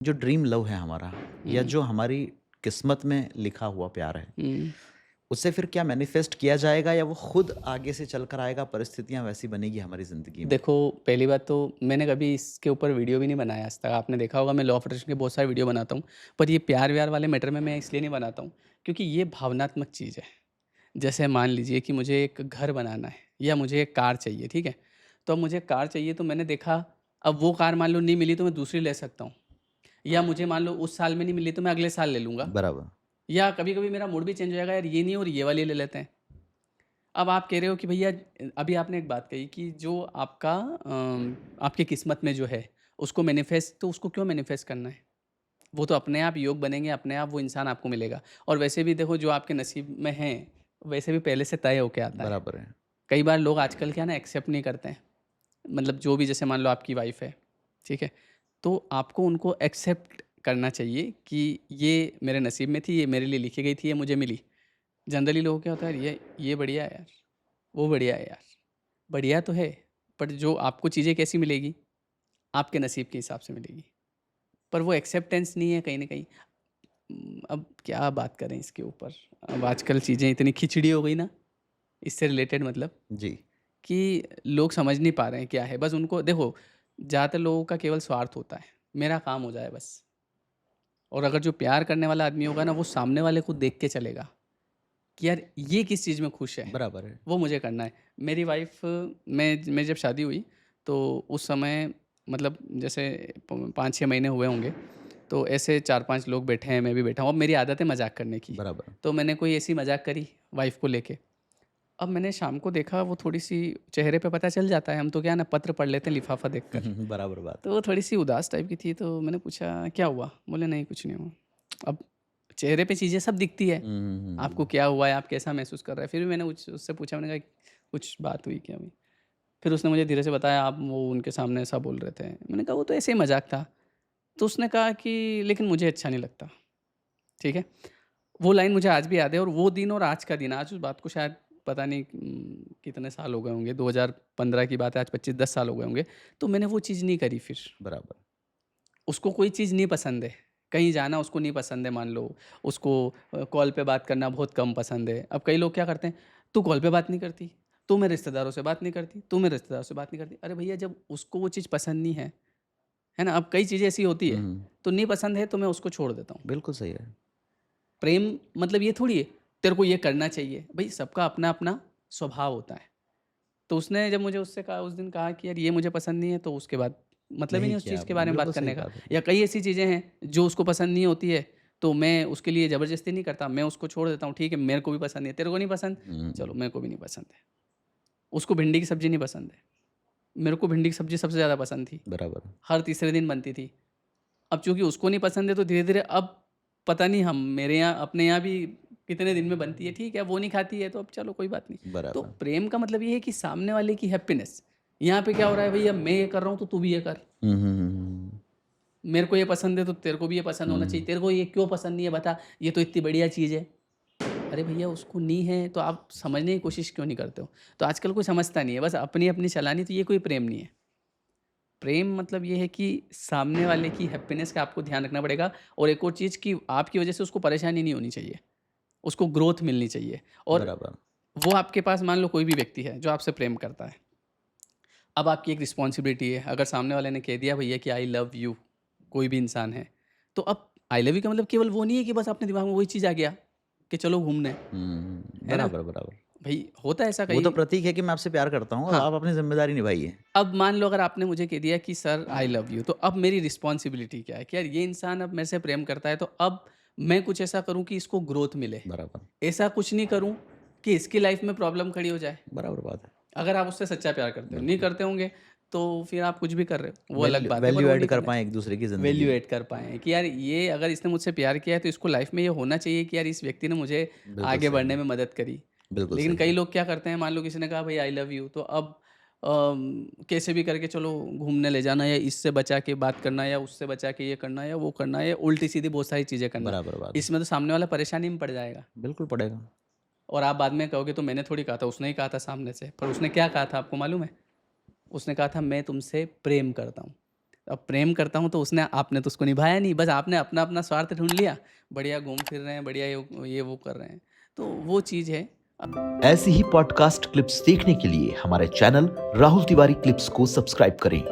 जो dream love है हमारा या हुँ, जो हमारी किस्मत में लिखा हुआ प्यार है, हुँ। उसे फिर क्या मैनिफेस्ट किया जाएगा या वो खुद आगे से चल कर आएगा, परिस्थितियाँ वैसी बनेगी हमारी ज़िंदगी में? देखो, पहली बात तो मैंने कभी इसके ऊपर वीडियो भी नहीं बनाया आज तक। आपने देखा होगा मैं लॉ ऑफ अट्रैक्शन के बहुत सारे वीडियो बनाता हूँ, पर ये प्यार-व्यार वाले मैटर में मैं इसलिए नहीं बनाता हूँ, क्योंकि ये भावनात्मक चीज़ है। जैसे मान लीजिए कि मुझे एक घर बनाना है या मुझे एक कार चाहिए, ठीक है? तो अब मुझे कार चाहिए तो मैंने देखा, अब वो कार मान लो नहीं मिली तो मैं दूसरी ले सकता हूँ, या मुझे मान लो उस साल में नहीं मिली तो मैं अगले साल ले लूँगा, बराबर। या कभी-कभी मेरा मूड भी चेंज हो जाएगा, यार ये नहीं और ये वाली ले लेते हैं। अब आप कह रहे हो कि भैया, अभी आपने एक बात कही कि जो आपका आपकी किस्मत में जो है, उसको मैनिफेस्ट, तो उसको क्यों मैनिफेस्ट करना है? वो तो अपने आप योग बनेंगे, अपने आप वो इंसान आपको मिलेगा। और वैसे भी देखो, जो आपके नसीब में है, वैसे भी पहले से तय होके आता है। बराबर है। कई बार लोग आजकल क्या है ना, एक्सेप्ट नहीं करते हैं। मतलब जो भी, जैसे मान लो आपकी वाइफ़ है, ठीक है? तो आपको उनको एक्सेप्ट करना चाहिए कि ये मेरे नसीब में थी, ये मेरे लिए लिखी गई थी, ये मुझे मिली। जनरली लोगों को क्या होता है, ये बढ़िया है यार, वो बढ़िया है यार। बढ़िया तो है, बट जो आपको चीज़ें कैसी मिलेगी? आपके नसीब के हिसाब से मिलेगी। पर वो एक्सेप्टेंस नहीं है कहीं न कहीं। अब क्या बात करें इसके ऊपर? अब आजकल चीज़ें इतनी खिचड़ी हो गई ना, इससे रिलेटेड मतलब, जी। कि लोग समझ नहीं पा रहे हैं क्या है। बस उनको देखो, ज़्यादातर लोगों का केवल स्वार्थ होता है, मेरा काम हो जाए बस। और अगर जो प्यार करने वाला आदमी होगा ना, वो सामने वाले को देख के चलेगा कि यार ये किस चीज़ में खुश है, बराबर है। वो मुझे करना है। मेरी वाइफ़, मैं जब शादी हुई, तो उस समय मतलब जैसे प 5-6 महीने हुए होंगे, तो ऐसे 4-5 लोग बैठे हैं, मैं भी बैठा हूँ। अब मेरी आदत है मज़ाक करने की, बराबर। तो मैंने कोई ऐसी मज़ाक करी वाइफ़ को लेके। अब मैंने शाम को देखा, वो थोड़ी-सी, चेहरे पे पता चल जाता है, हम तो क्या है ना, पत्र पढ़ लेते हैं लिफ़ाफ़ा देखकर। बराबर बात तो है। वो थोड़ी-सी उदास टाइप की थी, तो मैंने पूछा, "क्या हुआ?" बोले, "नहीं, कुछ नहीं हुआ।" अब चेहरे पे चीज़ें सब दिखती है, हुँ, हुँ, हुँ, आपको हुँ। क्या हुआ है, आप कैसा महसूस कर रहे हैं? फिर भी मैंने उससे पूछा, मैंने कहा, "कुछ बात हुई क्या हुई?" फिर उसने मुझे धीरे से बताया, आप वो उनके सामने ऐसा बोल रहे थे। मैंने कहा, "वो तो ऐसे ही मज़ाक था।" तो उसने कहा कि, "लेकिन मुझे अच्छा नहीं लगता।" ठीक है? वो लाइन मुझे आज भी याद है, और वो दिन और आज का दिन, आज उस बात को शायद पता नहीं कितने साल हो गए होंगे, 2015 की बात है, आज 25-10 साल हो गए होंगे। तो मैंने वो चीज़ नहीं करी फिर। बराबर। उसको कोई चीज़ नहीं पसंद है, कहीं जाना उसको नहीं पसंद है मान लो, उसको कॉल पे बात करना बहुत कम पसंद है। अब कई लोग क्या करते हैं, "तू कॉल पे बात नहीं करती, तू मेरे रिश्तेदारों से बात नहीं करती, तू मेरे रिश्तेदारों से बात नहीं करती।" अरे भैया, जब उसको वो चीज़ पसंद नहीं है ना? अब कई चीज़ें ऐसी होती हुँ, है, हुँ। तो नहीं पसंद है तो मैं उसको छोड़ देता हूँ। बिल्कुल सही है। प्रेम मतलब ये थोड़ी है, तेरे को ये करना चाहिए। भई सबका अपना-अपना स्वभाव होता है। तो उसने जब मुझे उससे कहा, उस दिन कहा कि यार ये मुझे पसंद नहीं है, तो उसके बाद मतलब ही नहीं नहीं उस किया चीज़ के आपने, बारे में बिल्कुल बात सही करने का। बात है। या कई ऐसी चीज़ें हैं जो उसको पसंद नहीं होती है, तो मैं उसके लिए ज़बरदस्ती नहीं करता, मैं उसको छोड़ देता हूँ, ठीक है मेरे को भी पसंद नहीं है, तेरे को नहीं पसंद, हुँ, चलो मेरे को भी नहीं पसंद है। उसको भिंडी की सब्ज़ी नहीं पसंद है, मेरे को भिंडी की सब्ज़ी सबसे ज़्यादा पसंद थी, बराबर। हर तीसरे दिन बनती थी। अब चूँकि उसको नहीं पसंद है, तो धीरे-धीरे अब पता नहीं, हम मेरे यहाँ अपने यहाँ भी कितने दिन में बनती है, ठीक है, वो नहीं खाती है तो अब चलो कोई बात नहीं। तो बराबर। प्रेम का मतलब ये है कि सामने वाले की हैप्पीनेस। यहाँ पे क्या हो रहा है भैया, मैं ये कर रहा हूँ तो तू भी ये कर। हुँ, हुँ, हुँ, हुँ, मेरे को ये पसंद है तो तेरे को भी ये पसंद होना चाहिए। हुँ। तेरे को ये क्यों पसंद नहीं है बता, ये तो इतनी बढ़िया चीज़ है। अरे भैया, उसको नहीं है तो आप समझने की कोशिश क्यों नहीं करते हो? तो आजकल कोई समझता नहीं है, बस अपनी-अपनी चलानी, तो ये कोई प्रेम नहीं है। प्रेम मतलब ये है कि सामने वाले की हैप्पीनेस का आपको ध्यान रखना पड़ेगा, और एक और चीज़ कि आपकी वज़ह से उसको परेशानी नहीं होनी चाहिए, उसको ग्रोथ मिलनी चाहिए। और बराबर। वो आपके पास मान लो कोई भी व्यक्ति है जो आपसे प्रेम करता है, अब आपकी एक रिस्पॉन्सिबिलिटी है, अगर सामने वाले ने कह दिया भैया कि आई लव यू, कोई भी इंसान है, तो अब आई लव यू का मतलब केवल वो नहीं है कि बस अपने दिमाग में वही चीज़ आ गया कि चलो घूमने, हुँ, है ना? बराबर, बराबर। भई होता है ऐसा वो तो कई। प्रतीक है कि मैं आपसे प्यार करता हूँ और हाँ, आप अपनी ज़िम्मेदारी निभाइए। अब मान लो अगर आपने मुझे कह दिया कि सर आई लव यू, तो अब मेरी रिस्पॉन्सिबिलिटी क्या है कि यार ये इंसान अब मेरे से प्रेम करता है, तो अब मैं कुछ ऐसा करूँ कि इसको ग्रोथ मिले। बराबर, ऐसा कुछ नहीं करूँ कि इसकी लाइफ में प्रॉब्लम खड़ी हो जाए। बराबर बात है। अगर आप उससे सच्चा प्यार करते हो, नहीं बिल्कुल। करते होंगे तो फिर आप कुछ भी कर रहे हो, वो अलग वैल्यू बात है, पर वैल्यू वो ऐड नहीं कर करना पाएँ चाहिए। एक-दूसरे की ज़िंदगी वैल्यू में। ऐड कर पाएँ कि यार ये अगर इसने मुझसे प्यार किया है तो इसको लाइफ में ये होना चाहिए कि यार इस व्यक्ति ने मुझे बिल्कुल आगे सही बढ़ने है, में मदद करी। बिल्कुल लेकिन सही कई है। लोग क्या करते हैं, मान लो किसी ने कहा भाई आई लव यू, तो अब कैसे भी करके चलो घूमने ले जाना, या इससे बचा के बात करना, या उससे बचा के ये करना, या वो करना, या उल्टी-सीधी बहुत सारी चीज़ें करना। बराबर बात है। इसमें तो सामने वाला परेशानी में पड़ जाएगा, बिल्कुल पड़ेगा। और आप बाद में कहोगे तो मैंने थोड़ी कहा था, उसने ही कहा था सामने से। पर उसने क्या कहा था आपको मालूम है? उसने कहा था मैं तुमसे प्रेम करता हूँ। अब प्रेम करता हूँ तो उसने आपने तो उसको निभाया नहीं, बस आपने अपना अपना स्वार्थ ढूंढ लिया, बढ़िया घूम फिर रहे हैं, बढ़िया ये वो कर रहे हैं, तो वो चीज़ है। ऐसी ही पॉडकास्ट क्लिप्स देखने के लिए हमारे चैनल राहुल तिवारी क्लिप्स को सब्सक्राइब करें।